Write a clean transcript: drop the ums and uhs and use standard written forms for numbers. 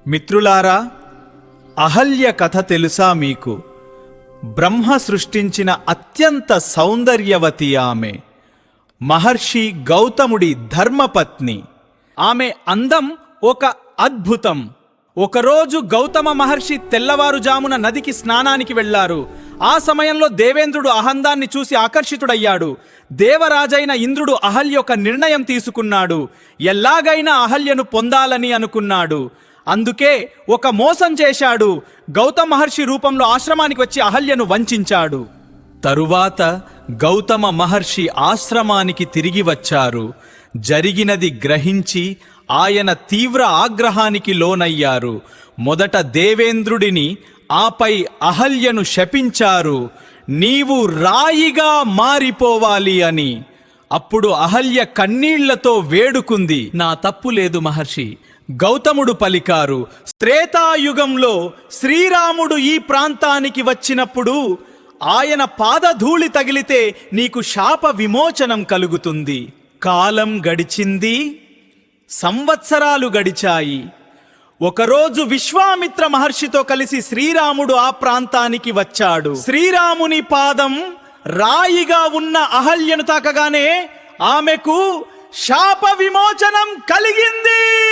మిత్రులారా, అహల్య కథ తెలుసా మీకు? బ్రహ్మ సృష్టించిన అత్యంత సౌందర్యవతి ఆమె. మహర్షి గౌతముడి ధర్మపత్ని. ఆమె అందం ఒక అద్భుతం. ఒకరోజు గౌతమ మహర్షి తెల్లవారుజామున నదికి స్నానానికి వెళ్లారు. ఆ సమయంలో దేవేంద్రుడు అహందాన్ని చూసి ఆకర్షితుడయ్యాడు. దేవరాజైన ఇంద్రుడు అహల్య ఒక నిర్ణయం తీసుకున్నాడు. ఎల్లాగైనా అహల్యను పొందాలని అనుకున్నాడు. అందుకే ఒక మోసం చేశాడు. గౌతమ మహర్షి రూపంలో ఆశ్రమానికి వచ్చి అహల్యను వంచాడు. తరువాత గౌతమ మహర్షి ఆశ్రమానికి తిరిగి వచ్చారు. జరిగినది గ్రహించి ఆయన తీవ్ర ఆగ్రహానికి లోనయ్యారు. మొదట దేవేంద్రుడిని, ఆపై అహల్యను శపించారు, నీవు రాయిగా మారిపోవాలి అని. అప్పుడు అహల్య కన్నీళ్లతో వేడుకుంది, నా తప్పు లేదు మహర్షి. గౌతముడు పలికారు, త్రేతాయుగంలో శ్రీరాముడు ఈ ప్రాంతానికి వచ్చినప్పుడు ఆయన పాదధూళి తగిలితే నీకు శాప విమోచనం కలుగుతుంది. కాలం గడిచింది, సంవత్సరాలు గడిచాయి. ఒకరోజు విశ్వామిత్ర మహర్షితో కలిసి శ్రీరాముడు ఆ ప్రాంతానికి వచ్చాడు. శ్రీరాముని పాదం రాయిగా ఉన్న అహల్యను తాకగానే ఆమెకు శాప విమోచనం కలిగింది.